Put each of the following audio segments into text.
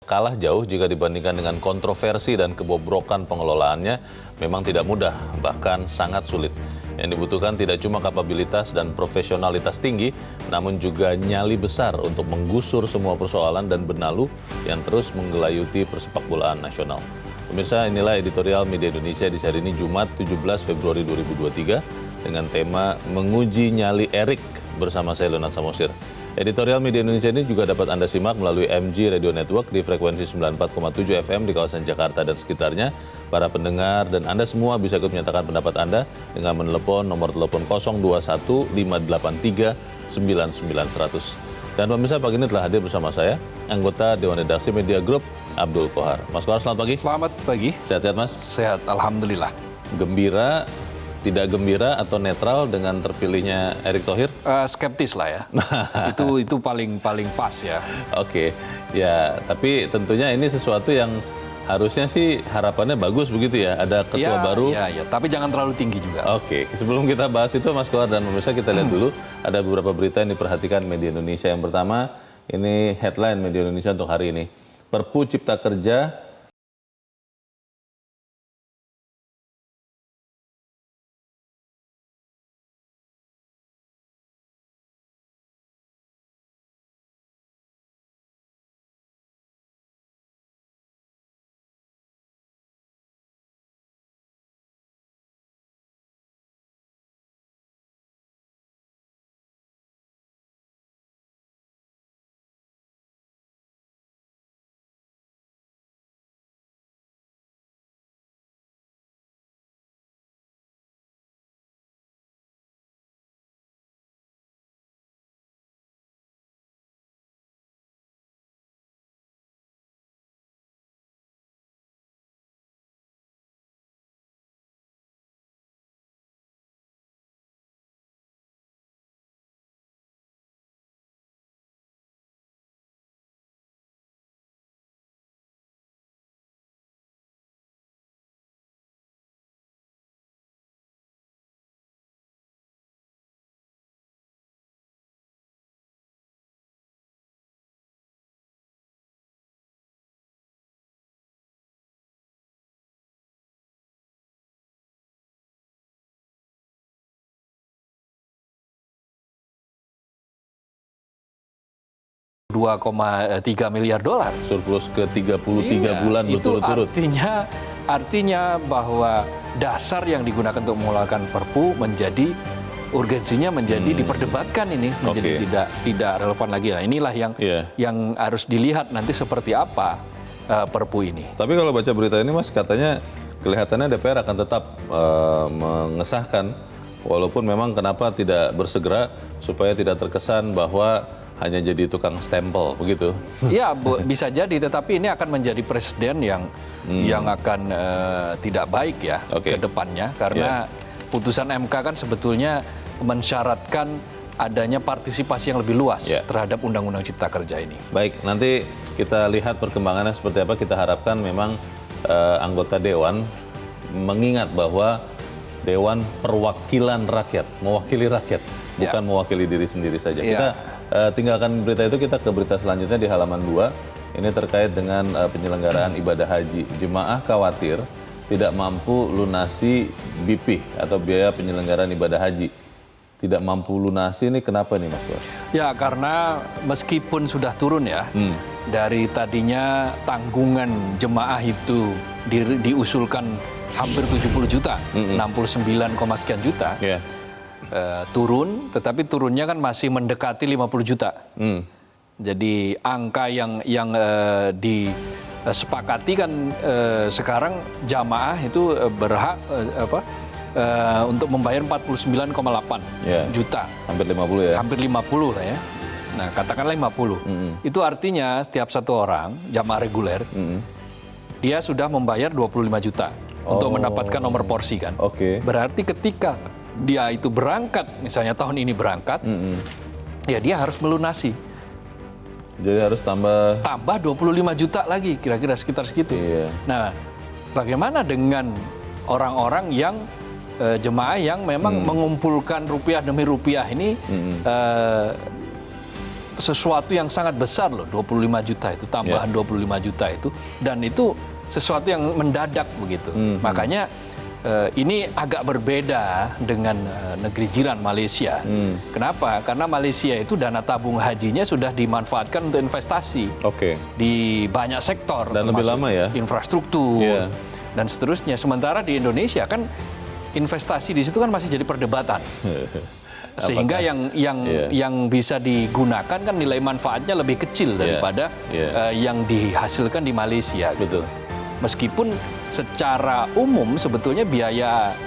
Kalah jauh jika dibandingkan dengan kontroversi dan kebobrokan pengelolaannya memang tidak mudah, bahkan sangat sulit. Yang dibutuhkan tidak cuma kapabilitas dan profesionalitas tinggi, namun juga nyali besar untuk menggusur semua persoalan dan benalu yang terus menggelayuti persepak bolaan nasional. Pemirsa, inilah editorial Media Indonesia di hari ini Jumat 17 Februari 2023 dengan tema Menguji Nyali Erik bersama saya Leonard Samosir. Editorial Media Indonesia ini juga dapat Anda simak melalui MG Radio Network di frekuensi 94,7 FM di kawasan Jakarta dan sekitarnya. Para pendengar dan Anda semua bisa ikut menyatakan pendapat Anda dengan menelepon nomor telepon 021 583 9900. Dan pemirsa, pagi ini telah hadir bersama saya, anggota Dewan Redaksi Media Group, Abdul Kohar. Mas Kohar, selamat pagi. Selamat pagi. Sehat-sehat, Mas? Sehat, alhamdulillah. Gembira, tidak gembira atau netral dengan terpilihnya Erick Thohir? Skeptis lah ya. itu paling pas ya. Oke, ya tapi tentunya ini sesuatu yang harusnya sih harapannya bagus begitu ya, ada ketua baru. Iya, tapi jangan terlalu tinggi juga. Oke, sebelum kita bahas itu Mas Kohar dan pemirsa, kita lihat dulu ada beberapa berita yang diperhatikan Media Indonesia. Yang pertama, ini headline Media Indonesia untuk hari ini. Perpu Cipta Kerja $2,3 miliar. surplus ke 33 bulan itu berturut-turut. artinya bahwa dasar yang digunakan untuk mengeluarkan Perpu menjadi urgensinya menjadi diperdebatkan ini, menjadi tidak relevan lagi. Nah, inilah yang harus dilihat nanti seperti apa Perpu ini. Tapi kalau baca berita ini Mas, katanya kelihatannya DPR akan tetap mengesahkan, walaupun memang kenapa tidak bersegera supaya tidak terkesan bahwa hanya jadi tukang stempel begitu. Iya, bisa jadi, tetapi ini akan menjadi presiden yang akan tidak baik ya ke depannya, karena putusan MK kan sebetulnya mensyaratkan adanya partisipasi yang lebih luas terhadap Undang-Undang Cipta Kerja ini. Baik, nanti kita lihat perkembangannya seperti apa. Kita harapkan memang anggota Dewan mengingat bahwa Dewan Perwakilan Rakyat, mewakili rakyat, bukan mewakili diri sendiri saja. Kita tinggalkan berita itu, kita ke berita selanjutnya di halaman 2. Ini terkait dengan penyelenggaraan ibadah haji. Jemaah khawatir tidak mampu lunasi BP atau biaya penyelenggaraan ibadah haji. Tidak mampu lunasi, ini kenapa nih Mas Bos? Ya, karena meskipun sudah turun ya, dari tadinya tanggungan jemaah itu diusulkan hampir 70 juta, 69, sekian juta. Turun, tetapi turunnya kan masih mendekati 50 juta. Jadi angka yang disepakati kan sekarang jamaah itu berhak untuk membayar 49,8 juta. Hampir 50 ya? Hampir 50 lah ya. Nah, katakanlah 50. Itu artinya setiap satu orang jamaah reguler, dia sudah membayar 25 juta untuk mendapatkan nomor porsi kan. Berarti ketika dia itu berangkat, misalnya tahun ini berangkat, ya dia harus melunasi. Jadi harus tambah 25 juta lagi, kira-kira sekitar segitu. Nah, bagaimana dengan orang-orang yang jemaah yang memang mengumpulkan rupiah demi rupiah ini sesuatu yang sangat besar loh, 25 juta itu, tambahan 25 juta itu, dan itu sesuatu yang mendadak begitu. Makanya ini agak berbeda dengan negeri jiran Malaysia. Kenapa? Karena Malaysia itu dana tabung hajinya sudah dimanfaatkan untuk investasi di banyak sektor, dan lebih lama ya, infrastruktur dan seterusnya. Sementara di Indonesia kan investasi di situ kan masih jadi perdebatan. Sehingga yang bisa digunakan kan nilai manfaatnya lebih kecil daripada yang dihasilkan di Malaysia. Betul. Meskipun secara umum sebetulnya biaya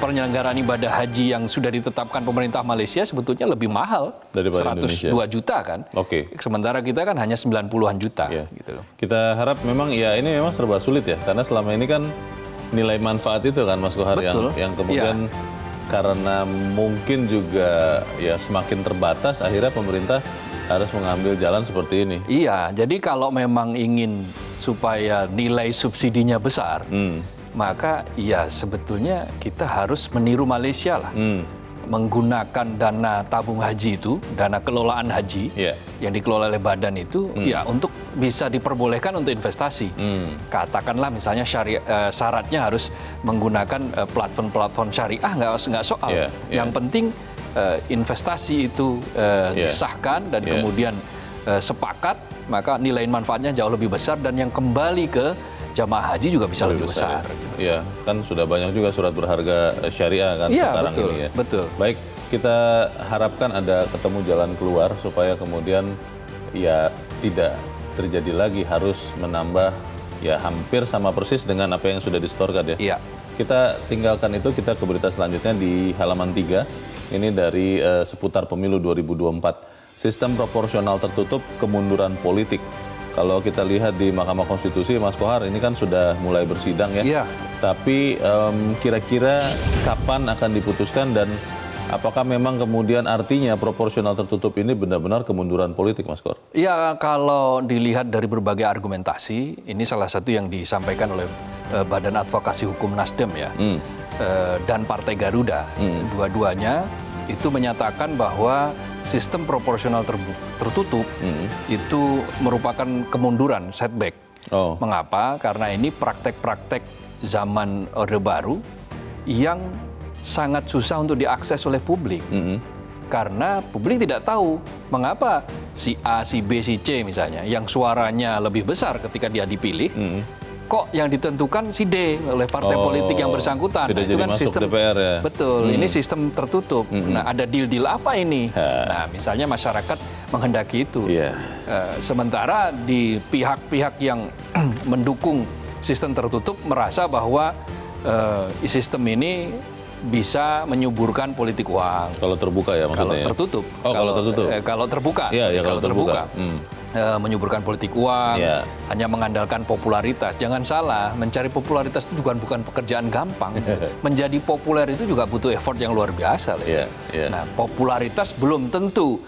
penyelenggaraan ibadah haji yang sudah ditetapkan pemerintah Malaysia sebetulnya lebih mahal, daripada 102 juta kan. Sementara kita kan hanya 90-an juta. Gitu loh. Kita harap memang ini memang serba sulit ya, karena selama ini kan nilai manfaat itu kan Mas Kohar yang kemudian karena mungkin juga semakin terbatas, akhirnya pemerintah harus mengambil jalan seperti ini. Iya, jadi kalau memang ingin supaya nilai subsidinya besar, maka sebetulnya kita harus meniru Malaysia lah. Menggunakan dana tabung haji itu, dana kelolaan haji yang dikelola oleh badan itu, untuk bisa diperbolehkan untuk investasi. Katakanlah misalnya syaratnya harus menggunakan platform syariah, nggak soal. Yang penting investasi itu disahkan dan kemudian sepakat, maka nilai manfaatnya jauh lebih besar dan yang kembali ke jamaah haji juga bisa lebih besar. Iya, kan sudah banyak juga surat berharga syariah kan sekarang ini ya. Betul. Baik, kita harapkan ada ketemu jalan keluar supaya kemudian tidak terjadi lagi harus menambah hampir sama persis dengan apa yang sudah disetorkan ya. Iya. Kita tinggalkan itu, kita ke berita selanjutnya di halaman 3. Ini dari seputar pemilu 2024. Sistem proporsional tertutup, kemunduran politik. Kalau kita lihat di Mahkamah Konstitusi, Mas Kohar, ini kan sudah mulai bersidang ya. Iya. Tapi kira-kira kapan akan diputuskan dan apakah memang kemudian artinya proporsional tertutup ini benar-benar kemunduran politik, Mas Kohar? Iya, kalau dilihat dari berbagai argumentasi, ini salah satu yang disampaikan oleh Badan Advokasi Hukum Nasdem ya, dan Partai Garuda. Dua-duanya itu menyatakan bahwa sistem proporsional tertutup itu merupakan kemunduran, setback. Mengapa? Karena ini praktek-praktek zaman Orde Baru yang sangat susah untuk diakses oleh publik. Karena publik tidak tahu mengapa si A, si B, si C misalnya, yang suaranya lebih besar ketika dia dipilih, kok yang ditentukan si D oleh partai politik yang bersangkutan. Nah, itu kan sistem DPR ya. Betul, ini sistem tertutup. Nah, ada deal-deal apa ini? Nah, misalnya masyarakat menghendaki itu. Sementara di pihak-pihak yang mendukung sistem tertutup merasa bahwa sistem ini bisa menyuburkan politik uang. Kalau terbuka ya maksudnya? Kalau tertutup. Kalau tertutup. Kalau terbuka. Iya, kalau terbuka. Menyuburkan politik uang, hanya mengandalkan popularitas. Jangan salah, mencari popularitas itu juga bukan pekerjaan gampang. Menjadi populer itu juga butuh effort yang luar biasa. Nah, popularitas belum tentu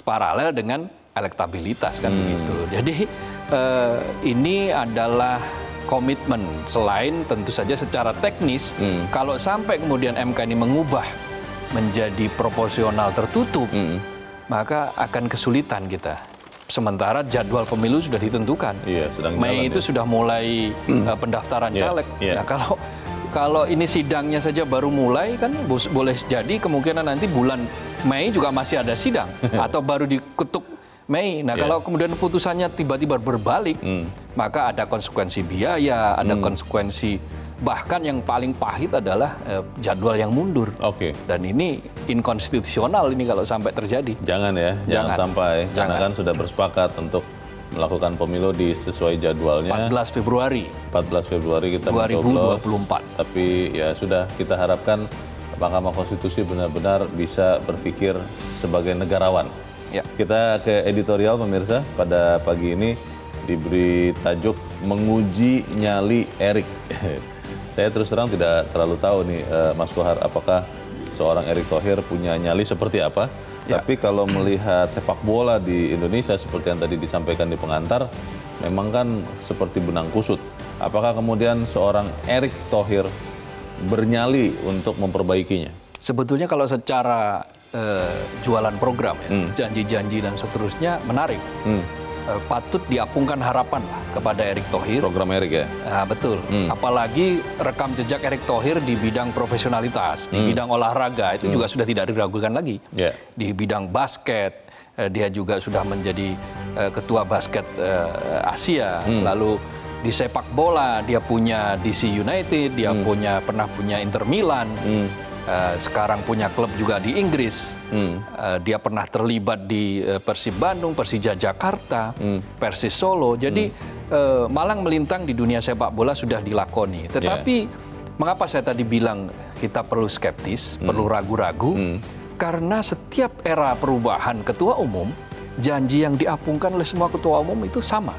paralel dengan elektabilitas kan begitu. Jadi ini adalah komitmen. Selain tentu saja secara teknis, kalau sampai kemudian MK ini mengubah menjadi proporsional tertutup, maka akan kesulitan kita. Sementara jadwal pemilu sudah ditentukan. Mei itu sudah mulai pendaftaran caleg. Nah, kalau ini sidangnya saja baru mulai kan boleh jadi kemungkinan nanti bulan Mei juga masih ada sidang atau baru diketuk Mei. Nah, kalau kemudian putusannya tiba-tiba berbalik, maka ada konsekuensi biaya, ada konsekuensi. Bahkan yang paling pahit adalah jadwal yang mundur. Dan ini inkonstitusional ini kalau sampai terjadi. Jangan ya, jangan sampai. Karena kan sudah bersepakat untuk melakukan pemilu di sesuai jadwalnya. 14 Februari. 14 Februari kita 2024. Tapi ya sudah, kita harapkan Mahkamah Konstitusi benar-benar bisa berpikir sebagai negarawan. Kita ke editorial pemirsa pada pagi ini diberi tajuk menguji nyali Erick. Saya terus terang tidak terlalu tahu nih Mas Kohar, apakah seorang Erick Thohir punya nyali seperti apa. Tapi kalau melihat sepak bola di Indonesia seperti yang tadi disampaikan di pengantar, memang kan seperti benang kusut. Apakah kemudian seorang Erick Thohir bernyali untuk memperbaikinya? Sebetulnya kalau secara jualan program ya, janji-janji dan seterusnya menarik. Patut diapungkan harapan lah kepada Erick Thohir. Program Erick ya? Betul. Apalagi rekam jejak Erick Thohir di bidang profesionalitas, di bidang olahraga itu juga sudah tidak diragukan lagi. Di bidang basket, dia juga sudah menjadi ketua basket Asia. Lalu di sepak bola dia punya DC United, dia pernah punya Inter Milan. Sekarang punya klub juga di Inggris. Dia pernah terlibat di Persib Bandung, Persija Jakarta, Persis Solo. Jadi malang melintang di dunia sepak bola sudah dilakoni. Tetapi mengapa saya tadi bilang kita perlu skeptis, perlu ragu-ragu? Karena setiap era perubahan ketua umum, janji yang diapungkan oleh semua ketua umum itu sama.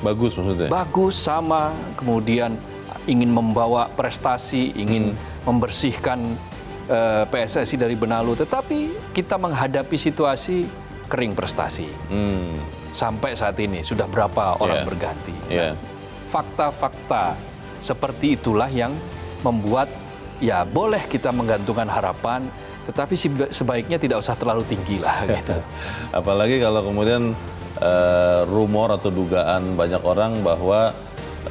Bagus maksudnya? Bagus, sama. Kemudian ingin membawa prestasi, ingin membersihkan PSSI dari benalu, tetapi kita menghadapi situasi kering prestasi. Sampai saat ini sudah berapa orang berganti. Nah, fakta-fakta seperti itulah yang membuat ya boleh kita menggantungkan harapan, tetapi sebaiknya tidak usah terlalu tinggi lah gitu. Apalagi kalau kemudian rumor atau dugaan banyak orang bahwa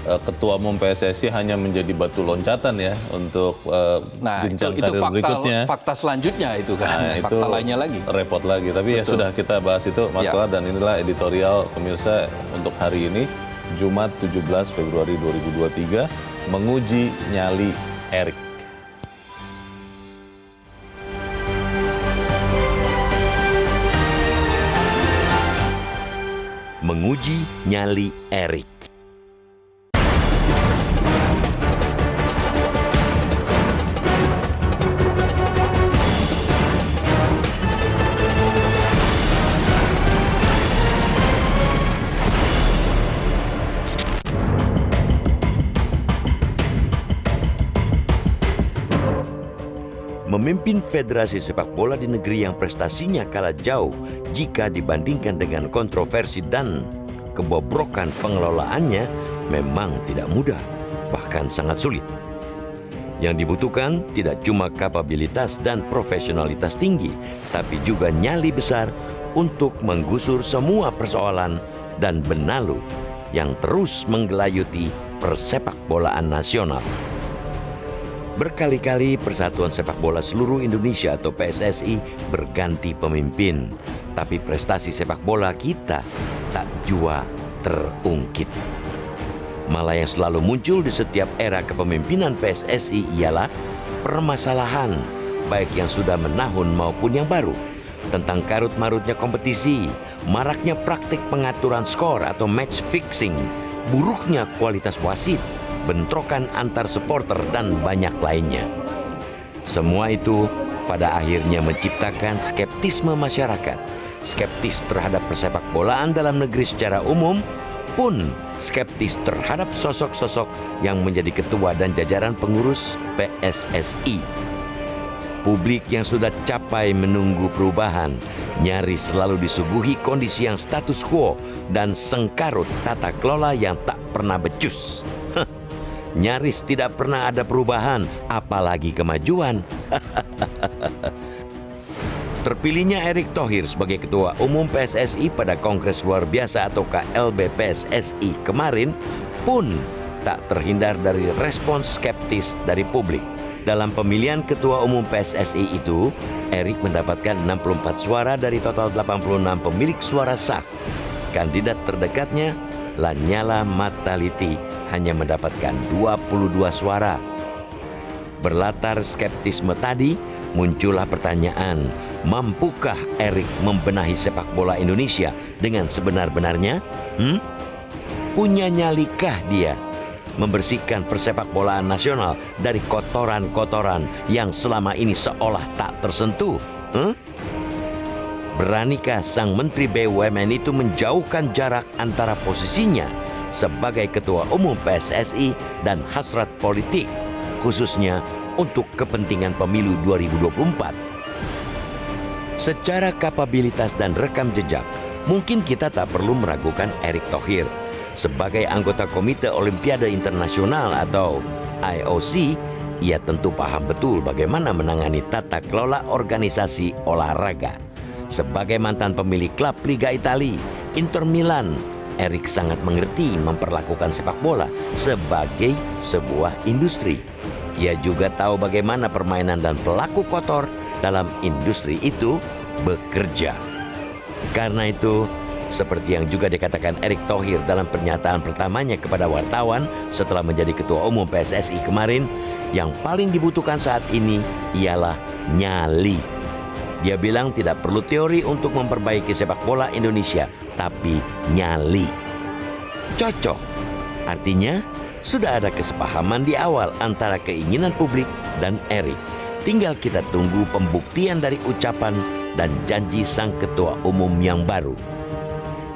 Ketua Umum PSSI hanya menjadi batu loncatan ya untuk jenjang karir berikutnya. Fakta selanjutnya itu kan, fakta itu lainnya lagi. Repot lagi, tapi ya sudah kita bahas itu Mas Kohar, dan inilah editorial pemirsa untuk hari ini, Jumat 17 Februari 2023, menguji nyali Erick. Menguji nyali Erick. Memimpin federasi sepak bola di negeri yang prestasinya kalah jauh jika dibandingkan dengan kontroversi dan kebobrokan pengelolaannya memang tidak mudah, bahkan sangat sulit. Yang dibutuhkan tidak cuma kapabilitas dan profesionalitas tinggi, tapi juga nyali besar untuk menggusur semua persoalan dan benalu yang terus menggelayuti persepak bolaan nasional. Berkali-kali Persatuan Sepak Bola Seluruh Indonesia atau PSSI berganti pemimpin, tapi prestasi sepak bola kita tak jua terungkit. Malah yang selalu muncul di setiap era kepemimpinan PSSI ialah permasalahan, baik yang sudah menahun maupun yang baru, tentang karut-marutnya kompetisi, maraknya praktik pengaturan skor atau match fixing, buruknya kualitas wasit, bentrokan antar supporter, dan banyak lainnya. Semua itu pada akhirnya menciptakan skeptisme masyarakat, skeptis terhadap persepak bolaan dalam negeri secara umum, pun skeptis terhadap sosok-sosok yang menjadi ketua dan jajaran pengurus PSSI. Publik yang sudah capai menunggu perubahan nyaris selalu disuguhi kondisi yang status quo dan sengkarut tata kelola yang tak pernah becus. Nyaris tidak pernah ada perubahan, apalagi kemajuan. Terpilihnya Erick Thohir sebagai Ketua Umum PSSI pada Kongres Luar Biasa atau KLB PSSI kemarin pun tak terhindar dari respons skeptis dari publik. Dalam pemilihan Ketua Umum PSSI itu, Erick mendapatkan 64 suara dari total 86 pemilik suara sah. Kandidat terdekatnya, Lanyala Mataliti, hanya mendapatkan 22 suara. Berlatar skeptisme tadi, muncullah pertanyaan, mampukah Erick membenahi sepak bola Indonesia dengan sebenar-benarnya? Punya nyalikah dia membersihkan persepak bolaan nasional dari kotoran-kotoran yang selama ini seolah tak tersentuh? Beranikah sang Menteri BUMN itu menjauhkan jarak antara posisinya sebagai Ketua Umum PSSI dan hasrat politik, khususnya untuk kepentingan pemilu 2024? Secara kapabilitas dan rekam jejak, mungkin kita tak perlu meragukan Erick Thohir. Sebagai anggota Komite Olimpiade Internasional atau IOC, ia tentu paham betul bagaimana menangani tata kelola organisasi olahraga. Sebagai mantan pemilik klub Liga Italia, Inter Milan, Erik sangat mengerti memperlakukan sepak bola sebagai sebuah industri. Ia juga tahu bagaimana permainan dan pelaku kotor dalam industri itu bekerja. Karena itu, seperti yang juga dikatakan Erick Thohir dalam pernyataan pertamanya kepada wartawan setelah menjadi Ketua Umum PSSI kemarin, yang paling dibutuhkan saat ini ialah nyali. Dia bilang tidak perlu teori untuk memperbaiki sepak bola Indonesia, tapi nyali. Cocok. Artinya, sudah ada kesepahaman di awal antara keinginan publik dan Erick. Tinggal kita tunggu pembuktian dari ucapan dan janji sang Ketua Umum yang baru.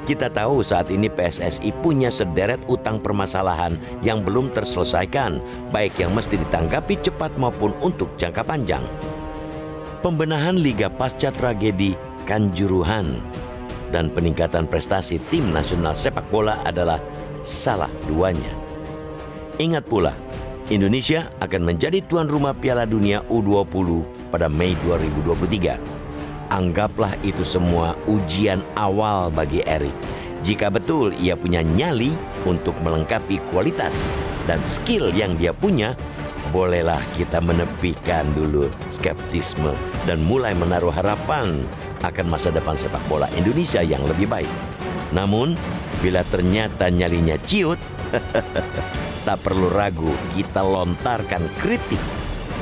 Kita tahu saat ini PSSI punya sederet utang permasalahan yang belum terselesaikan, baik yang mesti ditanggapi cepat maupun untuk jangka panjang. Pembenahan Liga pasca tragedi Kanjuruhan dan peningkatan prestasi tim nasional sepak bola adalah salah duanya. Ingat pula, Indonesia akan menjadi tuan rumah Piala Dunia U20 pada Mei 2023. Anggaplah itu semua ujian awal bagi Erick. Jika betul ia punya nyali untuk melengkapi kualitas dan skill yang dia punya, bolehlah kita menepikan dulu skeptisme dan mulai menaruh harapan akan masa depan sepak bola Indonesia yang lebih baik. Namun, bila ternyata nyalinya ciut, tak perlu ragu kita lontarkan kritik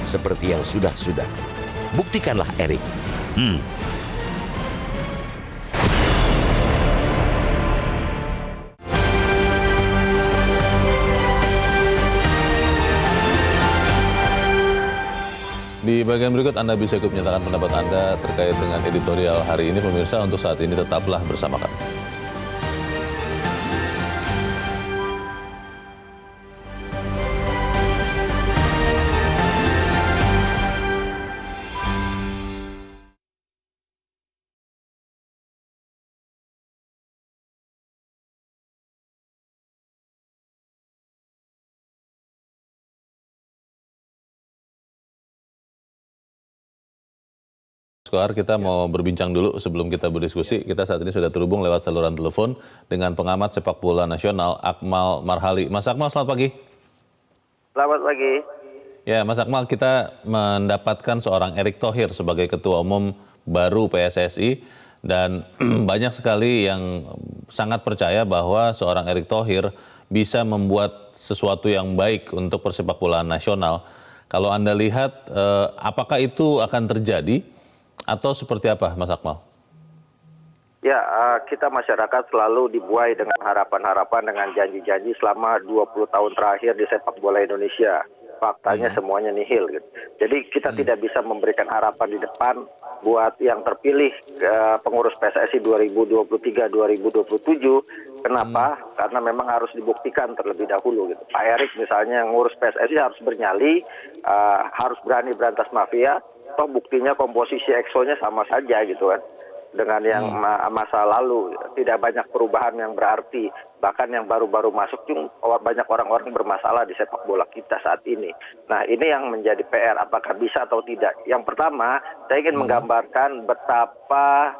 seperti yang sudah-sudah. Buktikanlah Erick. Di bagian berikut Anda bisa ikut menyatakan pendapat Anda terkait dengan editorial hari ini. Pemirsa, untuk saat ini tetaplah bersama kami. Kita mau berbincang dulu sebelum kita berdiskusi. Kita saat ini sudah terhubung lewat saluran telepon dengan pengamat sepak bola nasional Akmal Marhali. Mas Akmal, selamat pagi. Selamat pagi. Ya, Mas Akmal, kita mendapatkan seorang Erick Thohir sebagai Ketua Umum baru PSSI dan banyak sekali yang sangat percaya bahwa seorang Erick Thohir bisa membuat sesuatu yang baik untuk persepak bolaan nasional. Kalau Anda lihat, apakah itu akan terjadi? Atau seperti apa, Mas Akmal? Ya, kita masyarakat selalu dibuai dengan harapan-harapan, dengan janji-janji selama 20 tahun terakhir di sepak bola Indonesia. Faktanya semuanya nihil. Gitu. Jadi kita tidak bisa memberikan harapan di depan buat yang terpilih pengurus PSSI 2023-2027. Kenapa? Karena memang harus dibuktikan terlebih dahulu. Gitu. Pak Erick misalnya yang ngurus PSSI harus bernyali, harus berani berantas mafia. Toh buktinya komposisi EXO-nya sama saja gitu kan dengan yang masa lalu, tidak banyak perubahan yang berarti, bahkan yang baru-baru masuk banyak orang-orang bermasalah di sepak bola kita saat ini. Nah, ini yang menjadi PR, apakah bisa atau tidak. Yang pertama, saya ingin menggambarkan betapa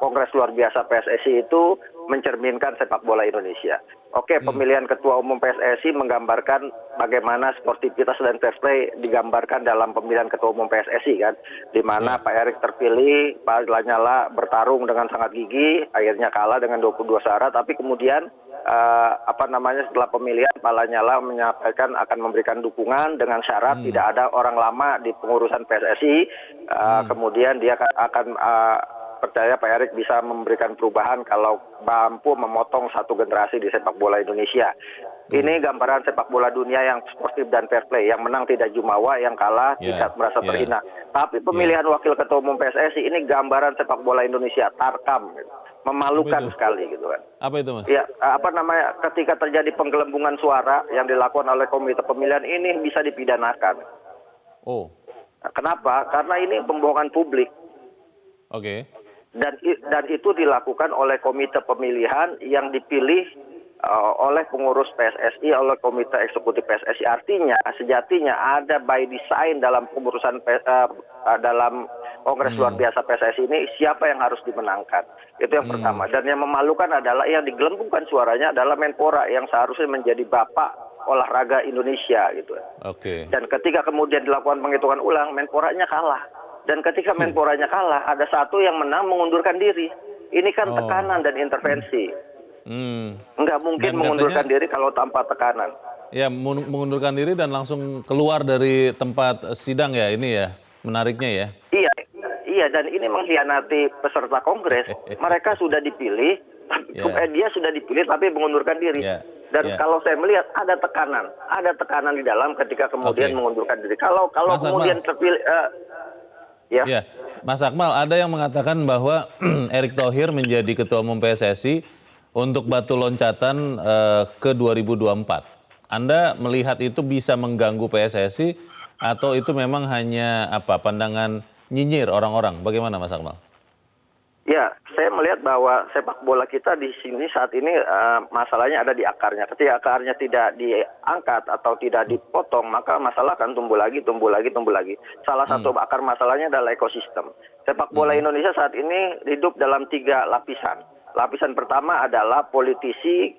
Kongres luar biasa PSSI itu mencerminkan sepak bola Indonesia. Oke, pemilihan Ketua Umum PSSI menggambarkan bagaimana sportivitas dan fair play digambarkan dalam pemilihan Ketua Umum PSSI kan, di mana Pak Erick terpilih, Pak Lanyala bertarung dengan sangat gigih, akhirnya kalah dengan 22 suara, tapi kemudian setelah pemilihan Pak Lanyala menyampaikan akan memberikan dukungan dengan syarat tidak ada orang lama di pengurusan PSSI, kemudian dia akan percaya Pak Erick bisa memberikan perubahan kalau mampu memotong satu generasi di sepak bola Indonesia. Ini gambaran sepak bola dunia yang sportif dan fair play. Yang menang tidak jumawa, yang kalah tidak merasa terhina. Tapi pemilihan wakil ketua umum PSSI ini gambaran sepak bola Indonesia, tarkam. Memalukan sekali gitu kan. Apa itu, Mas? Ya, ketika terjadi penggelembungan suara yang dilakukan oleh komite pemilihan ini bisa dipidanakan. Oh. Kenapa? Karena ini pembohongan publik. Oke. Dan itu dilakukan oleh komite pemilihan yang dipilih oleh pengurus PSSI, oleh komite eksekutif PSSI. Artinya sejatinya ada by design dalam pengurusan dalam Kongres luar biasa PSSI ini siapa yang harus dimenangkan. Itu yang pertama. Dan yang memalukan adalah yang digelembungkan suaranya adalah Menpora yang seharusnya menjadi bapak olahraga Indonesia gitu. Oke. Dan ketika kemudian dilakukan penghitungan ulang, Menporanya kalah. Dan ketika Menporanya kalah, ada satu yang menang mengundurkan diri. Ini kan tekanan dan intervensi. Nggak mungkin Dan mengundurkan katanya- diri kalau tanpa tekanan. Ya, mengundurkan diri dan langsung keluar dari tempat sidang ya, ini ya, menariknya ya. Iya, dan ini mengkhianati peserta kongres. Mereka sudah dipilih, dia sudah dipilih tapi mengundurkan diri. Dan kalau saya melihat ada tekanan di dalam ketika kemudian mengundurkan diri. Kalau Mas kemudian Akmal. terpilih, Ya, Mas Akmal, ada yang mengatakan bahwa Erick Thohir menjadi ketua umum PSSI untuk batu loncatan ke 2024. Anda melihat itu bisa mengganggu PSSI atau itu memang hanya pandangan nyinyir orang-orang? Bagaimana Mas Akmal? Ya, saya melihat bahwa sepak bola kita di sini saat ini masalahnya ada di akarnya. Ketika akarnya tidak diangkat atau tidak dipotong, maka masalah akan tumbuh lagi. Salah satu akar masalahnya adalah ekosistem. Sepak bola Indonesia saat ini hidup dalam 3 lapisan. Lapisan pertama adalah politisi,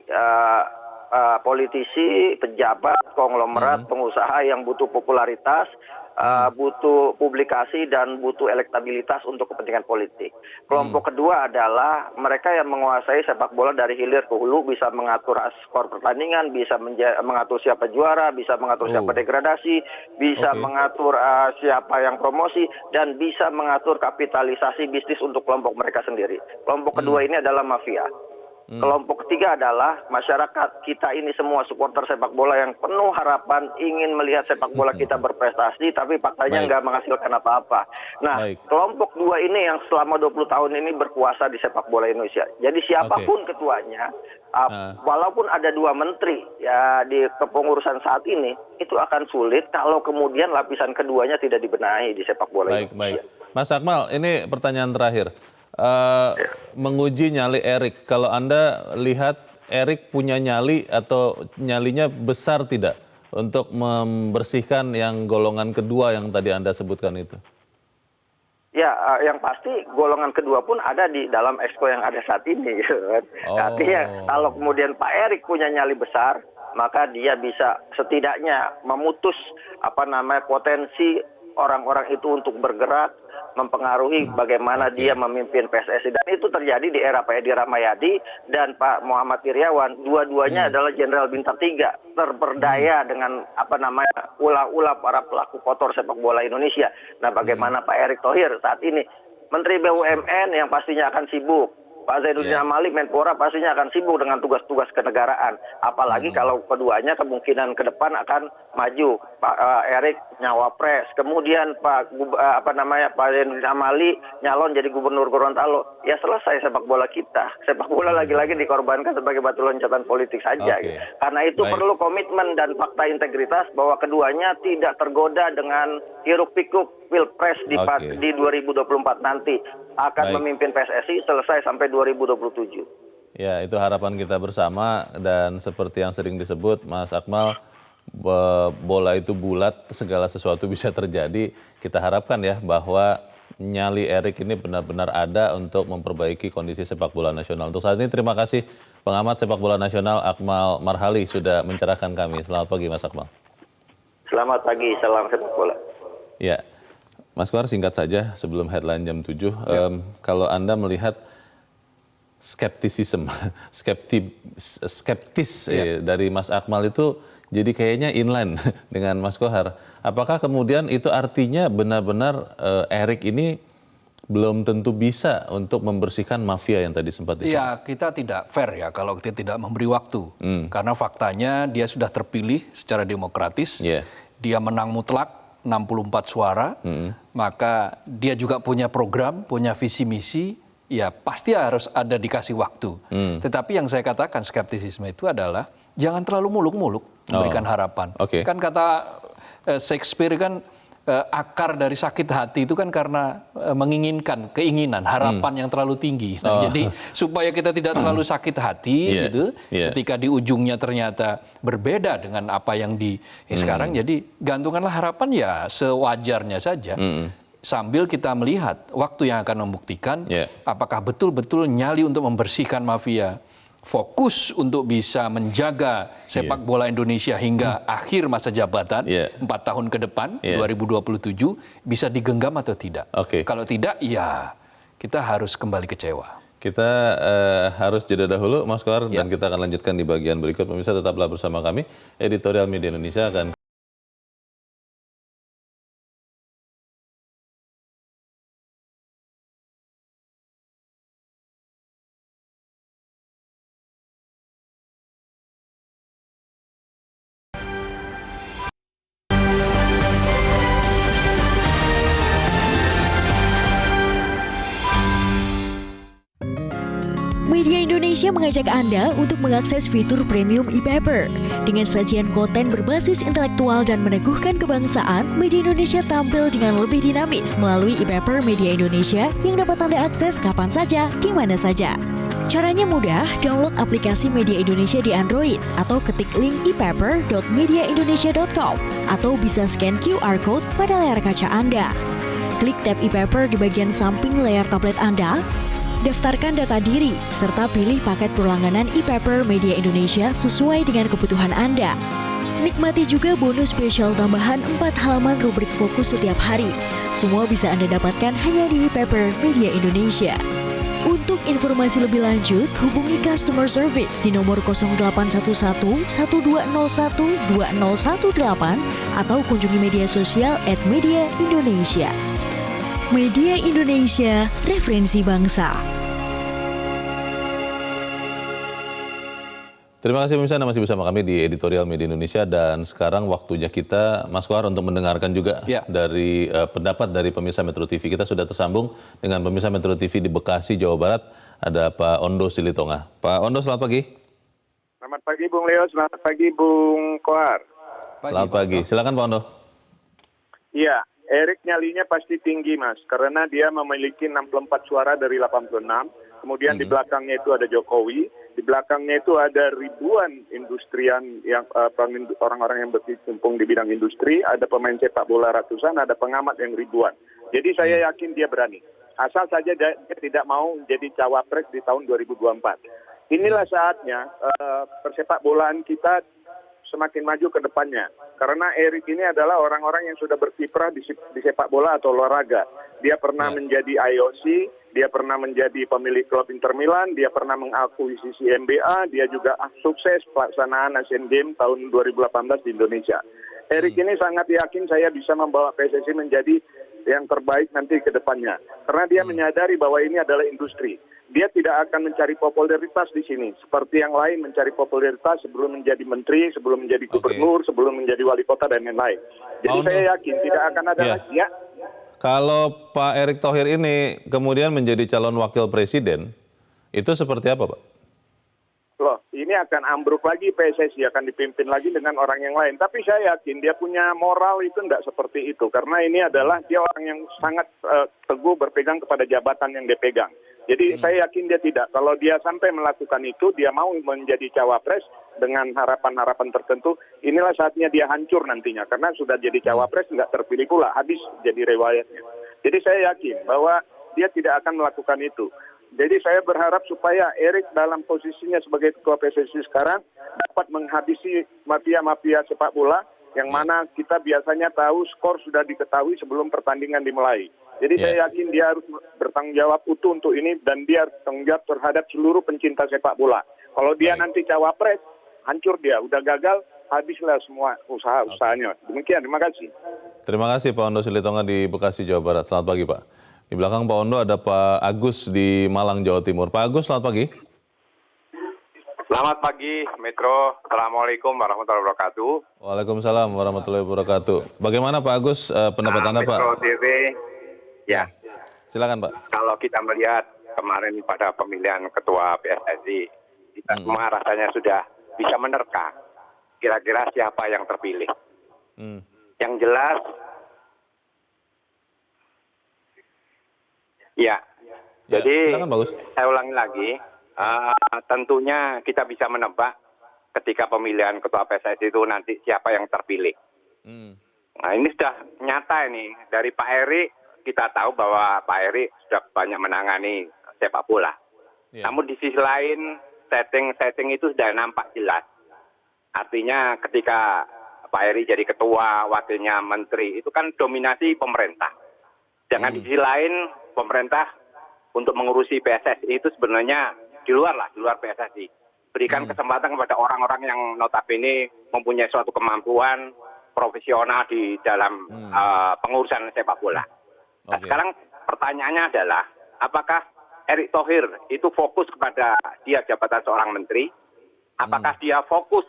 pejabat, konglomerat, pengusaha yang butuh popularitas, butuh publikasi dan butuh elektabilitas untuk kepentingan politik. Kelompok kedua adalah mereka yang menguasai sepak bola dari hilir ke hulu, bisa mengatur skor pertandingan, bisa mengatur siapa juara, bisa mengatur siapa degradasi, bisa mengatur siapa yang promosi, dan bisa mengatur kapitalisasi bisnis untuk kelompok mereka sendiri. Kelompok kedua ini adalah mafia. Kelompok ketiga adalah masyarakat kita ini semua supporter sepak bola yang penuh harapan ingin melihat sepak bola kita berprestasi, tapi faktanya nggak menghasilkan apa-apa. Nah, kelompok dua ini yang selama 20 tahun ini berkuasa di sepak bola Indonesia. Jadi siapapun ketuanya, walaupun ada 2 menteri ya di kepengurusan saat ini, itu akan sulit kalau kemudian lapisan keduanya tidak dibenahi di sepak bola Indonesia. Mas Akmal, ini pertanyaan terakhir. Menguji nyali Erick, kalau Anda lihat Erick punya nyali atau nyalinya besar tidak untuk membersihkan yang golongan kedua yang tadi Anda sebutkan itu? Ya, yang pasti golongan kedua pun ada di dalam exco yang ada saat ini. Gitu kan. Artinya kalau kemudian Pak Erick punya nyali besar, maka dia bisa setidaknya memutus potensi orang-orang itu untuk bergerak, mempengaruhi bagaimana dia memimpin PSSI. Dan itu terjadi di era Pak Edi Rahmayadi dan Pak Muhammad Iryawan. Dua-duanya adalah jenderal bintang 3, terperdaya dengan ulah-ulah para pelaku kotor sepak bola Indonesia. Nah, bagaimana Pak Erick Thohir saat ini Menteri BUMN yang pastinya akan sibuk, Pak Zainuddin Amali, Menpora pastinya akan sibuk dengan tugas-tugas kenegaraan. Apalagi kalau keduanya kemungkinan ke depan akan maju. Pak Erick nyawapres, kemudian Pak Zainuddin Amali nyalon jadi gubernur Gorontalo. Ya selesai sepak bola kita. Sepak bola lagi-lagi dikorbankan sebagai batu loncatan politik saja. Gitu. Karena itu perlu komitmen dan fakta integritas bahwa keduanya tidak tergoda dengan hiruk-pikuk Pilpres di 2024 nanti akan memimpin PSSI selesai sampai 2027. Ya, itu harapan kita bersama dan seperti yang sering disebut Mas Akmal, bola itu bulat, segala sesuatu bisa terjadi. Kita harapkan ya bahwa nyali Erick ini benar-benar ada untuk memperbaiki kondisi sepak bola nasional. Untuk saat ini terima kasih pengamat sepak bola nasional Akmal Marhali sudah mencerahkan kami. Selamat pagi Mas Akmal. Selamat pagi, salam sepak bola. Ya, Mas Kwar singkat saja sebelum headline jam 7. Kalau Anda melihat skeptis dari Mas Akmal itu jadi kayaknya inline dengan Mas Kohar. Apakah kemudian itu artinya benar-benar Erick ini belum tentu bisa untuk membersihkan mafia yang tadi sempat disebut? Ya, kita tidak fair ya kalau kita tidak memberi waktu. Karena faktanya dia sudah terpilih secara demokratis. Dia menang mutlak 64 suara. Maka dia juga punya program, punya visi misi. Ya pasti harus ada dikasih waktu. Tetapi yang saya katakan skeptisisme itu adalah jangan terlalu muluk-muluk memberikan harapan. Kan kata Shakespeare kan akar dari sakit hati itu kan karena menginginkan, keinginan, harapan yang terlalu tinggi. Nah, jadi supaya kita tidak terlalu sakit hati gitu, ketika di ujungnya ternyata berbeda dengan apa yang sekarang, jadi gantunganlah harapan ya sewajarnya saja. Sambil kita melihat waktu yang akan membuktikan apakah betul-betul nyali untuk membersihkan mafia, fokus untuk bisa menjaga sepak bola Indonesia hingga akhir masa jabatan 4 tahun ke depan 2027 bisa digenggam atau tidak. Kalau tidak, ya kita harus kembali kecewa. Kita harus jeda dahulu, Mas Kohar, dan kita akan lanjutkan di bagian berikut. Pemirsa tetaplah bersama kami. Editorial Media Indonesia akan Media Indonesia mengajak Anda untuk mengakses fitur premium e-paper. Dengan sajian konten berbasis intelektual dan meneguhkan kebangsaan, Media Indonesia tampil dengan lebih dinamis melalui e-paper Media Indonesia yang dapat Anda akses kapan saja, di mana saja. Caranya mudah, download aplikasi Media Indonesia di Android atau ketik link e-paper.mediaindonesia.com atau bisa scan QR Code pada layar kaca Anda. Klik tab e-paper di bagian samping layar tablet Anda, daftarkan data diri, serta pilih paket berlangganan e-paper Media Indonesia sesuai dengan kebutuhan Anda. Nikmati juga bonus spesial tambahan 4 halaman rubrik fokus setiap hari. Semua bisa Anda dapatkan hanya di e-paper Media Indonesia. Untuk informasi lebih lanjut, hubungi customer service di nomor 0811 1201 2018 atau kunjungi media sosial @Media Indonesia. Media Indonesia, referensi bangsa. Terima kasih pemirsa, Anda masih bersama kami di Editorial Media Indonesia, dan sekarang waktunya kita, Mas Kohar, untuk mendengarkan juga dari pendapat dari pemirsa Metro TV. Kita sudah tersambung dengan pemirsa Metro TV di Bekasi, Jawa Barat. Ada Pak Ondo Silitonga. Pak Ondo, selamat pagi. Selamat pagi Bung Leo, selamat pagi Bung Kohar. Selamat pagi. Silakan Pak Ondo. Iya, Erik nyalinya pasti tinggi Mas, karena dia memiliki 64 suara dari 86. Kemudian di belakangnya itu ada Jokowi, di belakangnya itu ada ribuan industrian yang orang-orang yang berkecimpung di bidang industri, ada pemain sepak bola ratusan, ada pengamat yang ribuan. Jadi saya yakin dia berani. Asal saja dia tidak mau jadi cawapres di tahun 2024. Inilah saatnya persepak bolaan kita semakin maju ke depannya. Karena Erik ini adalah orang-orang yang sudah berkiprah di sepak bola atau olahraga. Dia pernah menjadi IOC, dia pernah menjadi pemilik klub Inter Milan, dia pernah mengakuisisi NBA, dia juga sukses pelaksanaan Asian Games tahun 2018 di Indonesia. Erik ini sangat yakin saya bisa membawa PSSI menjadi yang terbaik nanti ke depannya. Karena dia menyadari bahwa ini adalah industri. Dia tidak akan mencari popularitas di sini. Seperti yang lain mencari popularitas sebelum menjadi menteri, sebelum menjadi gubernur, sebelum menjadi wali kota, dan lain-lain. Jadi saya yakin tidak akan ada lagi ya. Kalau Pak Erick Thohir ini kemudian menjadi calon wakil presiden, itu seperti apa Pak? Loh, ini akan ambruk lagi PSSI, akan dipimpin lagi dengan orang yang lain. Tapi saya yakin dia punya moral itu tidak seperti itu. Karena ini adalah dia orang yang sangat teguh berpegang kepada jabatan yang dia pegang. Jadi saya yakin dia tidak. Kalau dia sampai melakukan itu, dia mau menjadi cawapres dengan harapan-harapan tertentu, inilah saatnya dia hancur nantinya. Karena sudah jadi cawapres, nggak terpilih pula, habis jadi riwayatnya. Jadi saya yakin bahwa dia tidak akan melakukan itu. Jadi saya berharap supaya Erik dalam posisinya sebagai ketua PSSI sekarang dapat menghabisi mafia-mafia sepak bola yang mana kita biasanya tahu skor sudah diketahui sebelum pertandingan dimulai. Jadi saya yakin dia harus bertanggung jawab utuh untuk ini dan dia tanggung jawab terhadap seluruh pencinta sepak bola. Kalau dia nanti cawapres, hancur dia. Udah gagal, habislah semua usaha-usahanya. Demikian, terima kasih. Terima kasih Pak Ondo Silitonga di Bekasi, Jawa Barat. Selamat pagi Pak. Di belakang Pak Ondo ada Pak Agus di Malang, Jawa Timur. Pak Agus, selamat pagi. Selamat pagi, Metro. Assalamualaikum warahmatullahi wabarakatuh. Waalaikumsalam warahmatullahi wabarakatuh. Bagaimana Pak Agus pendapat Anda Pak? Metro TV, ya. Silakan Pak. Kalau kita melihat kemarin pada pemilihan ketua PSSI, kita semua rasanya sudah bisa menerka kira-kira siapa yang terpilih. Yang jelas, Ya, jadi silakan, Bagus. saya ulangi lagi, tentunya kita bisa menebak ketika pemilihan ketua PSSI itu nanti siapa yang terpilih. Nah ini sudah nyata ini, dari Pak Erik kita tahu bahwa Pak Erik sudah banyak menangani sepak bola. Namun di sisi lain setting itu sudah nampak jelas. Artinya ketika Pak Erik jadi ketua, wakilnya menteri, itu kan dominasi pemerintah. Jangan di sisi lain pemerintah untuk mengurusi PSSI itu sebenarnya di luar PSSI. Berikan kesempatan kepada orang-orang yang notabene mempunyai suatu kemampuan profesional di dalam pengurusan sepak bola. Nah, sekarang pertanyaannya adalah, apakah Erick Thohir itu fokus kepada dia jabatan seorang menteri? Apakah dia fokus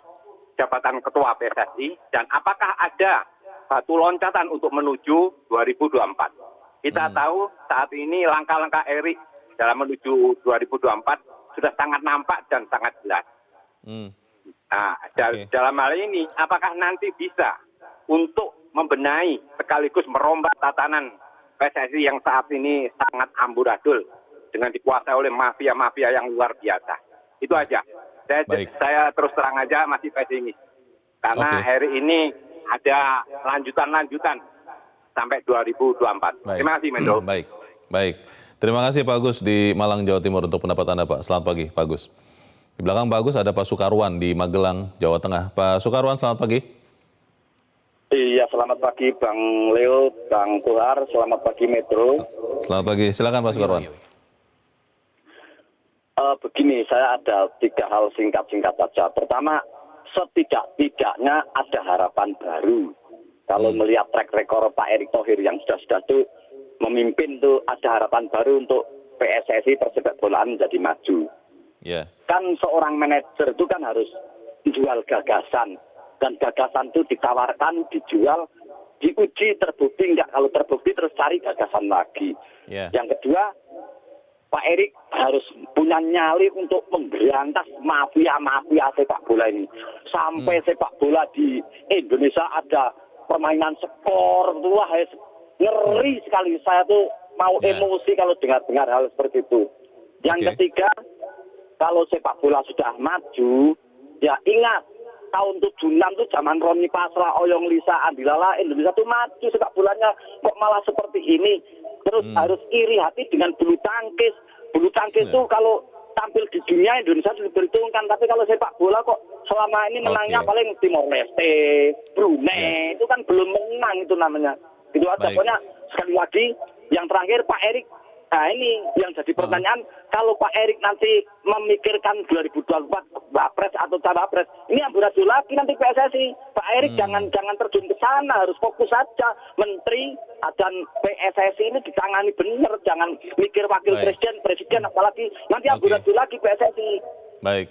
jabatan ketua PSSI? Dan apakah ada batu loncatan untuk menuju 2024? Kita tahu saat ini langkah-langkah Erick dalam menuju 2024 sudah sangat nampak dan sangat jelas. Nah, dalam hal ini, apakah nanti bisa untuk membenahi sekaligus merombak tatanan PSSI yang saat ini sangat amburadul dengan dikuasai oleh mafia-mafia yang luar biasa? Itu aja. Saya terus terang aja masih pesimis. Karena hari ini ada lanjutan-lanjutan sampai 2024. Terima kasih, Mendro. Baik. Terima kasih Pak Agus di Malang, Jawa Timur untuk pendapat Anda, Pak. Selamat pagi, Pak Agus. Di belakang Pak Agus ada Pak Sukarwan di Magelang, Jawa Tengah. Pak Sukarwan, selamat pagi. Iya, selamat pagi Bang Leo, Bang Kohar, selamat pagi Metro. Selamat pagi, silakan Pak Sukarwan. Begini, saya ada 3 hal singkat-singkat saja. Pertama, setidak-tidaknya ada harapan baru. Kalau melihat track record Pak Erick Thohir yang sudah tuh memimpin tuh, ada harapan baru untuk PSSI persepak bolaan menjadi maju. Kan seorang manajer itu kan harus jual gagasan. Dan gagasan itu ditawarkan, dijual, diuji, terbukti enggak. Kalau terbukti terus cari gagasan lagi. Yang kedua, Pak Erick harus punya nyali untuk memberantas mafia-mafia sepak bola ini. Sampai sepak bola di Indonesia ada permainan skor, wah ngeri sekali. Saya tuh mau emosi kalau dengar hal seperti itu. Yang ketiga, kalau sepak bola sudah maju, ya ingat, tahun 76 tuh zaman Roni Pasrah, Oyong Lisa, Andilala, Indonesia tuh maju sepak bolanya, kok malah seperti ini. Terus harus iri hati dengan bulu tangkis. Bulu tangkis tuh kalau tampil di dunia Indonesia sudah diperhitungkan, tapi kalau sepak bola kok selama ini menangnya paling Timor Leste, Brunei, itu kan belum menang itu namanya. Itu aja. Pokoknya sekali lagi, yang terakhir Pak Erick. Nah ini yang jadi pertanyaan, kalau Pak Erick nanti memikirkan 2024 Wapres atau Cawapres, ini amburadul lagi nanti PSSI. Pak Erick jangan terjun ke sana, harus fokus saja. Menteri dan PSSI ini ditangani benar, jangan mikir wakil presiden, apalagi nanti amburadul lagi PSSI. Baik,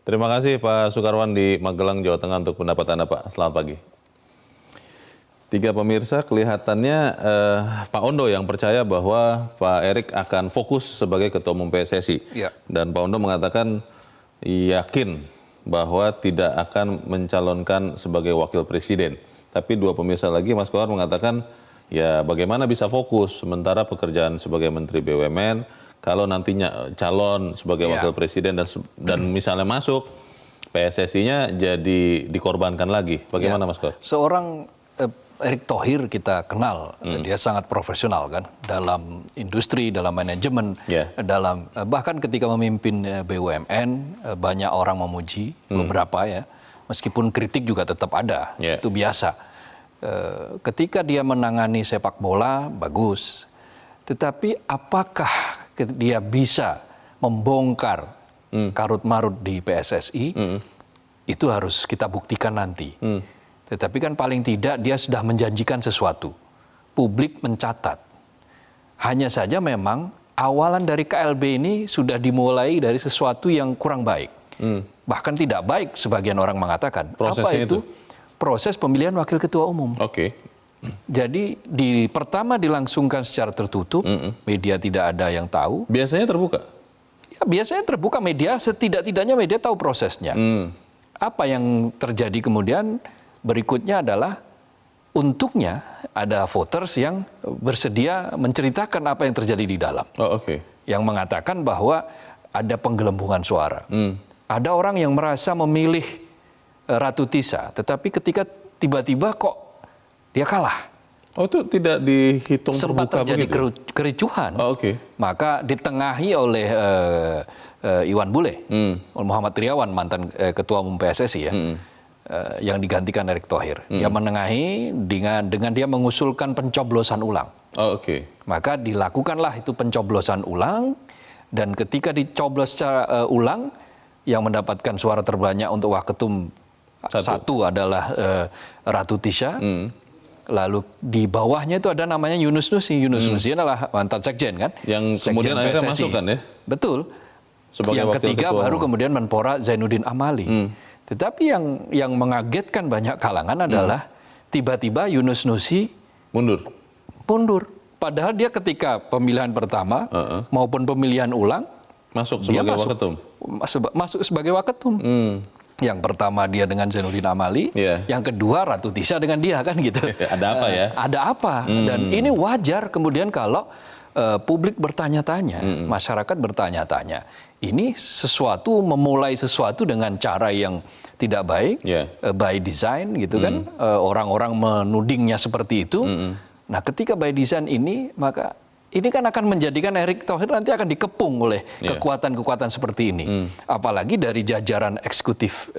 terima kasih Pak Sukarwan di Magelang, Jawa Tengah untuk pendapat Anda, Pak. Selamat pagi. 3 pemirsa, kelihatannya Pak Ondo yang percaya bahwa Pak Erick akan fokus sebagai Ketua Umum PSSI. Dan Pak Ondo mengatakan yakin bahwa tidak akan mencalonkan sebagai Wakil Presiden. Tapi 2 pemirsa lagi, Mas Kohar mengatakan, ya bagaimana bisa fokus sementara pekerjaan sebagai Menteri BUMN, kalau nantinya calon sebagai Wakil Presiden dan misalnya masuk, PSSI-nya jadi dikorbankan lagi. Bagaimana Mas Kohar? Seorang Erick Thohir kita kenal, dia sangat profesional kan dalam industri, dalam manajemen, dalam bahkan ketika memimpin BUMN banyak orang memuji, beberapa ya, meskipun kritik juga tetap ada, itu biasa. Ketika dia menangani sepak bola bagus, tetapi apakah dia bisa membongkar karut-marut di PSSI? Itu harus kita buktikan nanti. Tetapi kan paling tidak dia sudah menjanjikan sesuatu. Publik mencatat. Hanya saja memang awalan dari KLB ini sudah dimulai dari sesuatu yang kurang baik. Bahkan tidak baik sebagian orang mengatakan. Prosesnya apa itu? Proses pemilihan wakil ketua umum. Jadi pertama dilangsungkan secara tertutup, media tidak ada yang tahu. Biasanya terbuka? Ya, biasanya terbuka, media setidak-tidaknya media tahu prosesnya. Apa yang terjadi kemudian? Berikutnya adalah untungnya ada voters yang bersedia menceritakan apa yang terjadi di dalam. Oh, oke. Yang mengatakan bahwa ada penggelembungan suara. Ada orang yang merasa memilih Ratu Tisa, tetapi ketika tiba-tiba kok dia kalah. Oh, itu tidak dihitung Sempat terbuka terjadi begitu? kericuhan. Oh, oke. Maka ditengahi oleh Iwan Bule, Muhammad Iriawan, mantan ketua umum PSSI ya, yang digantikan Erick Thohir. Dia menengahi dengan dia mengusulkan pencoblosan ulang. Oh, oke. Maka dilakukanlah itu pencoblosan ulang, dan ketika dicoblos secara ulang, yang mendapatkan suara terbanyak untuk Waketum satu adalah Ratu Tisha. Lalu di bawahnya itu ada namanya Yunus Nusi. Yunus Nusi adalah mantan sekjen kan? Yang Sekjen kemudian akhirnya PSSI. masuk kan ya? Betul. Sebagai yang wakil ketiga ketua baru umum. kemudian Menpora Zainuddin Amali. Tetapi yang mengagetkan banyak kalangan adalah tiba-tiba Yunus Nusi Mundur. Padahal dia ketika pemilihan pertama maupun pemilihan ulang Masuk dia sebagai waketum. masuk sebagai Waketum. Yang pertama dia dengan Zainuddin Amali, Iya. yang kedua Ratu Tisha dengan dia kan gitu. Ada apa ya? Ada apa? Dan ini wajar kemudian kalau publik bertanya-tanya, masyarakat bertanya-tanya. Ini memulai sesuatu dengan cara yang tidak baik, by design gitu kan. Orang-orang menudingnya seperti itu. Nah, ketika by design ini, maka ini kan akan menjadikan Erick Thohir nanti akan dikepung oleh kekuatan-kekuatan seperti ini. Apalagi dari jajaran eksekutif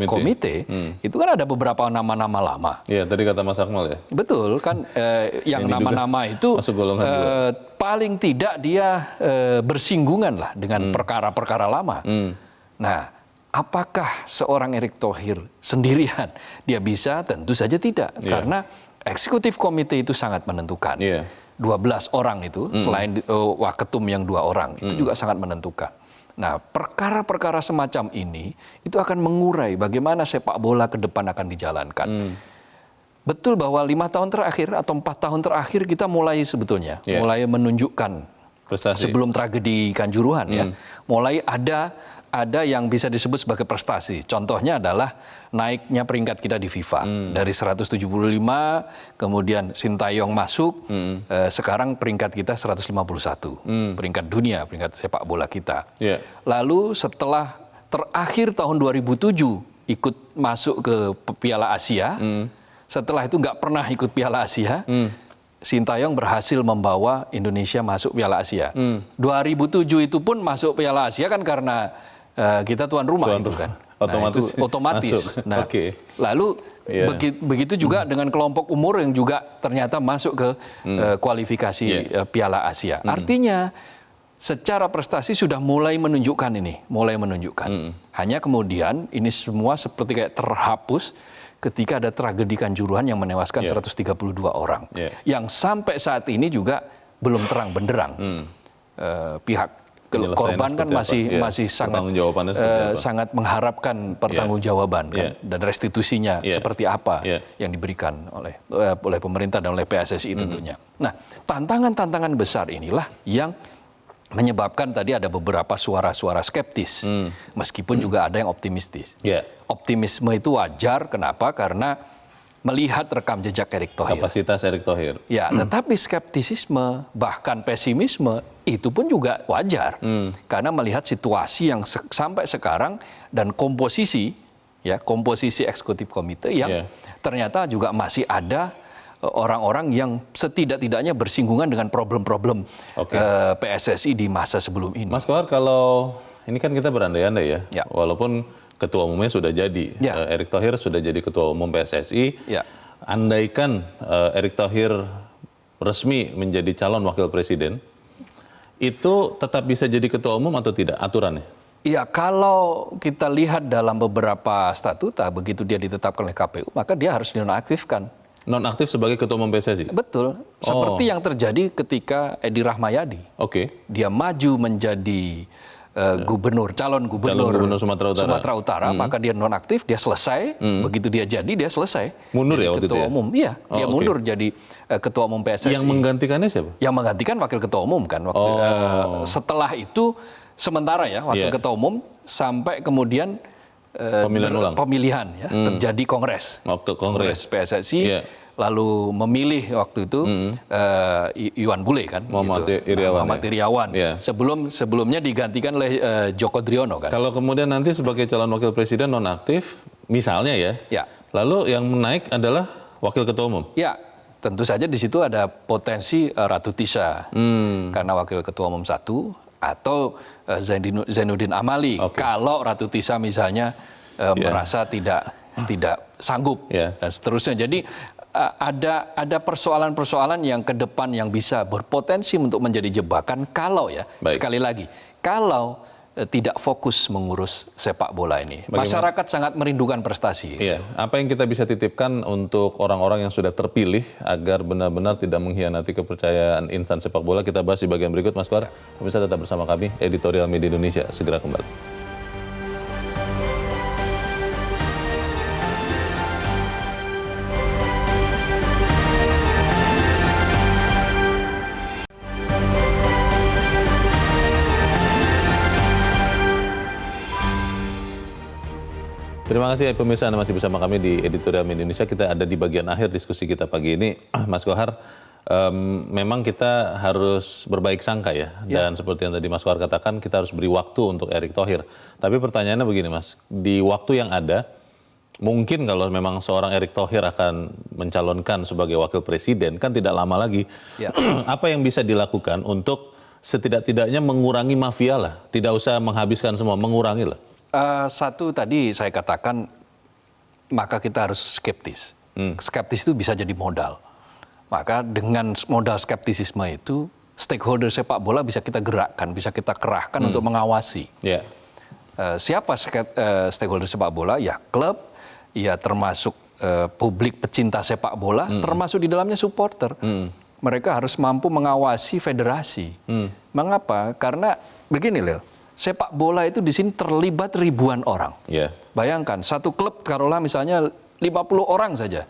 komite, itu kan ada beberapa nama-nama lama. Iya, tadi kata Mas Akmal ya. Betul kan, yang Ini nama-nama itu masuk golongan dua. paling tidak dia bersinggungan lah dengan perkara-perkara lama. Nah, apakah seorang Erick Thohir sendirian dia bisa? Tentu saja tidak, karena eksekutif komite itu sangat menentukan. 12 orang itu, selain Waketum yang 2 orang, itu juga sangat menentukan. Nah, perkara-perkara semacam ini, itu akan mengurai bagaimana sepak bola ke depan akan dijalankan. Betul bahwa 5 tahun terakhir atau 4 tahun terakhir kita mulai sebetulnya, mulai menunjukkan Prestasi. sebelum tragedi Kanjuruhan ya, mulai ada yang bisa disebut sebagai prestasi. Contohnya adalah naiknya peringkat kita di FIFA dari 175, kemudian Sintayong masuk, sekarang peringkat kita 151, peringkat dunia, peringkat sepak bola kita. Lalu setelah terakhir tahun 2007 ikut masuk ke Piala Asia, setelah itu nggak pernah ikut Piala Asia. Sintayong berhasil membawa Indonesia masuk Piala Asia. 2007 itu pun masuk Piala Asia kan karena kita tuan rumah itu kan. Otomatis. Nah, lalu begitu juga dengan kelompok umur yang juga ternyata masuk ke kualifikasi Piala Asia. Artinya secara prestasi sudah mulai menunjukkan ini, Hanya kemudian ini semua seperti kayak terhapus ketika ada tragedi Kanjuruhan yang menewaskan 132 orang. Yang sampai saat ini juga belum terang benderang. Pihak korban kan masih sangat mengharapkan pertanggungjawaban kan, dan restitusinya seperti apa yang diberikan oleh pemerintah dan oleh PSSI tentunya. Nah, tantangan-tantangan besar inilah yang menyebabkan tadi ada beberapa suara-suara skeptis, meskipun juga ada yang optimistis. Optimisme itu wajar, kenapa? Karena melihat rekam jejak Erick Thohir. Kapasitas Erick Thohir. Ya, tetapi skeptisisme, bahkan pesimisme, itu pun juga wajar. Karena melihat situasi yang sampai sekarang dan komposisi eksekutif komite yang ternyata juga masih ada orang-orang yang setidak-tidaknya bersinggungan dengan problem-problem PSSI di masa sebelum ini. Mas Kohar, kalau ini kan kita berandai-andai ya, walaupun ketua umumnya sudah jadi, Erick Thohir sudah jadi ketua umum PSSI, andaikan Erick Thohir resmi menjadi calon wakil presiden, itu tetap bisa jadi ketua umum atau tidak aturannya? Iya, kalau kita lihat dalam beberapa statuta, begitu dia ditetapkan oleh KPU, maka dia harus dinonaktifkan. Nonaktif sebagai ketua umum PSSI? Betul. Seperti yang terjadi ketika Edi Rahmayadi. Dia maju menjadi calon gubernur Sumatera Utara, maka dia nonaktif, dia selesai. Begitu dia jadi, dia selesai. Mundur ya waktu itu ya? Umum. Iya, dia mundur jadi ketua umum PSSI. Yang menggantikannya siapa? Yang menggantikan wakil ketua umum kan. Setelah itu sementara ya wakil ketua umum sampai kemudian pemilihan terjadi kongres PSSI. lalu memilih waktu itu Iwan Bule kan, Muhammad gitu. Iriawan, Muhammad Iriawan. Ya. Sebelumnya digantikan oleh Joko Driono kan. Kalau kemudian nanti sebagai calon wakil presiden nonaktif, misalnya ya, lalu yang menaik adalah wakil ketua umum. Ya, tentu saja di situ ada potensi Ratu Tisa karena wakil ketua umum 1 atau Zainuddin Amali. Kalau Ratu Tisa misalnya merasa tidak sanggup dan seterusnya. Jadi ada persoalan-persoalan yang ke depan yang bisa berpotensi untuk menjadi jebakan kalau sekali lagi kalau tidak fokus mengurus sepak bola ini. Bagaimana? Masyarakat sangat merindukan prestasi. Iya. Apa yang kita bisa titipkan untuk orang-orang yang sudah terpilih agar benar-benar tidak mengkhianati kepercayaan insan sepak bola? Kita bahas di bagian berikut, Mas Kohar. Pemirsa tetap bersama kami, Editorial Media Indonesia segera kembali. Terima kasih pemirsa, Anda masih bersama kami di Editorial Media Indonesia. Kita ada di bagian akhir diskusi kita pagi ini. Mas Kohar, memang kita harus berbaik sangka ya. Dan seperti yang tadi Mas Kohar katakan, kita harus beri waktu untuk Erick Thohir. Tapi pertanyaannya begini Mas, di waktu yang ada, mungkin kalau memang seorang Erick Thohir akan mencalonkan sebagai wakil presiden, kan tidak lama lagi. Apa yang bisa dilakukan untuk setidak-tidaknya mengurangi mafia lah? Tidak usah menghabiskan semua, mengurangi lah. Satu tadi saya katakan, maka kita harus skeptis. Skeptis itu bisa jadi modal. Maka dengan modal skeptisisme itu, stakeholder sepak bola bisa kita gerakkan, bisa kita kerahkan untuk mengawasi. Siapa stakeholder sepak bola? Ya klub, ya termasuk publik pecinta sepak bola, termasuk di dalamnya supporter. Mereka harus mampu mengawasi federasi. Mengapa? Karena begini loh. Sepak bola itu di sini terlibat ribuan orang. Bayangkan, satu klub taruhlah misalnya 50 orang saja.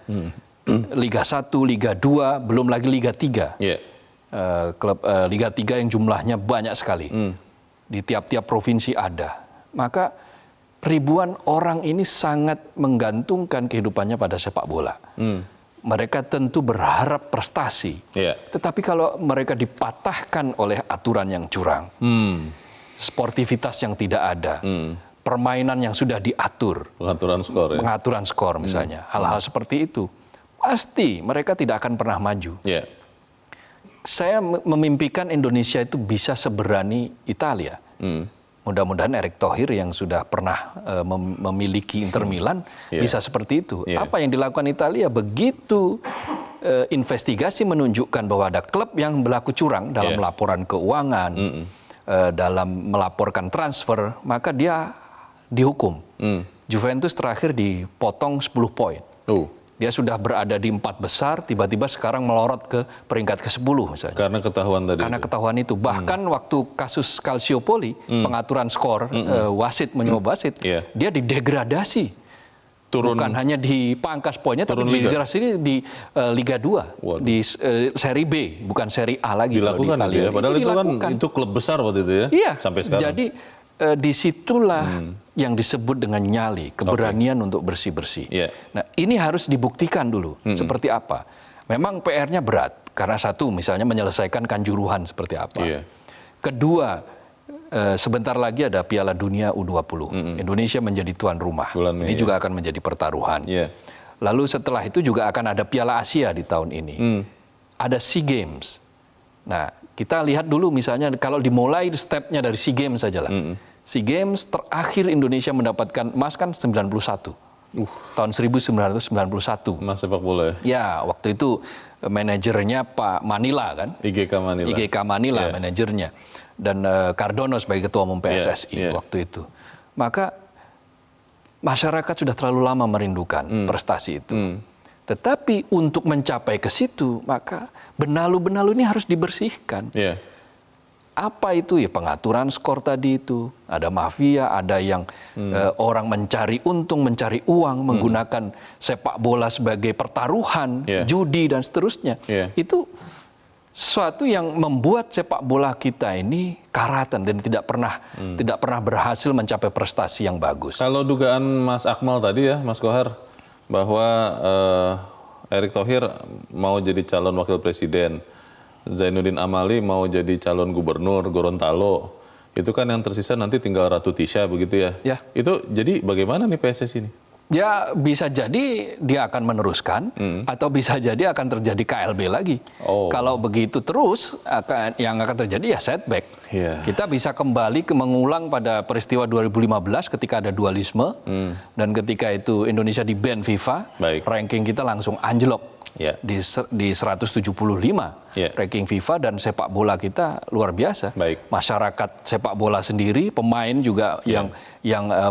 Liga 1, Liga 2, belum lagi Liga 3. Klub Liga 3 yang jumlahnya banyak sekali. Di tiap-tiap provinsi ada. Maka ribuan orang ini sangat menggantungkan kehidupannya pada sepak bola. Mereka tentu berharap prestasi. Tetapi kalau mereka dipatahkan oleh aturan yang curang, sportivitas yang tidak ada, permainan yang sudah diatur, pengaturan skor misalnya, hal-hal seperti itu, pasti mereka tidak akan pernah maju. Saya memimpikan Indonesia itu bisa seberani Italia. Mudah-mudahan Erick Thohir yang sudah pernah memiliki Inter Milan bisa seperti itu. Apa yang dilakukan Italia begitu investigasi menunjukkan bahwa ada klub yang berlaku curang dalam laporan keuangan, dalam melaporkan transfer, maka dia dihukum. Juventus terakhir dipotong 10 poin. Dia sudah berada di 4 besar, tiba-tiba sekarang melorot ke peringkat ke-10 misalnya. Karena ketahuan tadi. Karena ketahuan itu. Bahkan waktu kasus Calciopoli, pengaturan skor, wasit menyuap wasit, dia didegradasi. Bukan hanya dipangkas poinnya, tapi didegradasi di Liga 2, di seri B, bukan seri A lagi. Dilakukan di Italia. Ya? Padahal itu kan itu klub besar waktu itu ya, sampai sekarang. Jadi disitulah yang disebut dengan nyali, keberanian untuk bersih-bersih. Nah ini harus dibuktikan dulu, seperti apa. Memang PR-nya berat, karena satu misalnya menyelesaikan Kanjuruhan seperti apa. Kedua, sebentar lagi ada Piala Dunia U20. Indonesia menjadi tuan rumah. Ini juga akan menjadi pertaruhan. Lalu setelah itu juga akan ada Piala Asia di tahun ini. Ada SEA Games. Nah, kita lihat dulu misalnya kalau dimulai stepnya dari SEA Games saja lah. SEA Games terakhir Indonesia mendapatkan emas kan 91. Tahun 1991. Emas sepak bola ya? Ya, waktu itu manajernya Pak Manila kan? IGK Manila manajernya. Dan Cardono sebagai ketua umum PSSI waktu itu. Maka masyarakat sudah terlalu lama merindukan prestasi itu. Tetapi untuk mencapai ke situ, maka benalu-benalu ini harus dibersihkan. Apa itu? Ya pengaturan skor tadi itu. Ada mafia, ada yang orang mencari untung, mencari uang, menggunakan sepak bola sebagai pertaruhan, judi dan seterusnya. Itu sesuatu yang membuat sepak bola kita ini karatan dan tidak pernah berhasil mencapai prestasi yang bagus. Kalau dugaan Mas Akmal tadi ya, Mas Kohar, bahwa Erick Thohir mau jadi calon wakil presiden, Zainuddin Amali mau jadi calon gubernur Gorontalo. Itu kan yang tersisa nanti tinggal Ratu Tisha begitu ya. Ya. Itu jadi bagaimana nih PSSI ini? Ya bisa jadi dia akan meneruskan atau bisa jadi akan terjadi KLB lagi. Oh. Kalau begitu terus yang akan terjadi ya setback. Iya. Kita bisa kembali mengulang pada peristiwa 2015 ketika ada dualisme dan ketika itu Indonesia di-ban FIFA, Baik. ranking kita langsung anjlok. Ya. Di 175 Ya. ranking FIFA dan sepak bola kita luar biasa. Baik. Masyarakat sepak bola sendiri, pemain juga yang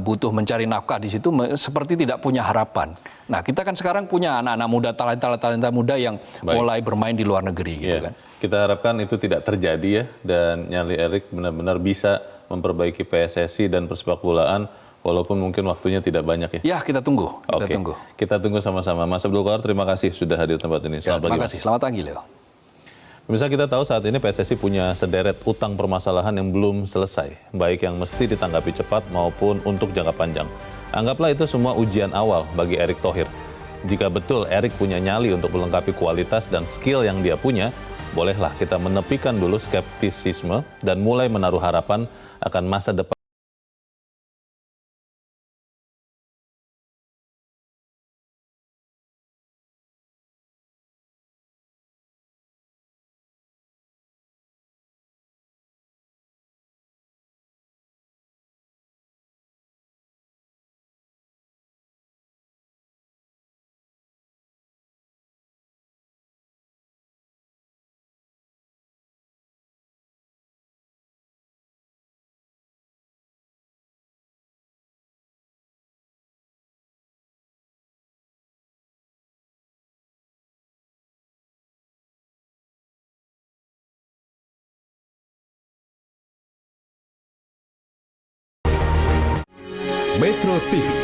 butuh mencari nafkah di situ seperti tidak punya harapan. Nah, kita kan sekarang punya anak-anak muda, talenta muda yang Baik. mulai bermain di luar negeri gitu Ya. kan. Kita harapkan itu tidak terjadi ya, dan nyali Erick benar-benar bisa memperbaiki PSSI dan persepak bolaan, walaupun mungkin waktunya tidak banyak ya. Ya, kita tunggu. Kita Oke, tunggu. kita tunggu sama-sama. Mas Abdul Qadir, terima kasih sudah hadir di tempat ini. Ya, Selamat pagi, terima Mas. kasih. Selamat pagi, Leo. Pemirsa, kita tahu saat ini PSSI punya sederet utang permasalahan yang belum selesai, baik yang mesti ditanggapi cepat maupun untuk jangka panjang. Anggaplah itu semua ujian awal bagi Erick Thohir. Jika betul Erick punya nyali untuk melengkapi kualitas dan skill yang dia punya, bolehlah kita menepikan dulu skeptisisme dan mulai menaruh harapan akan masa depan. Metro TV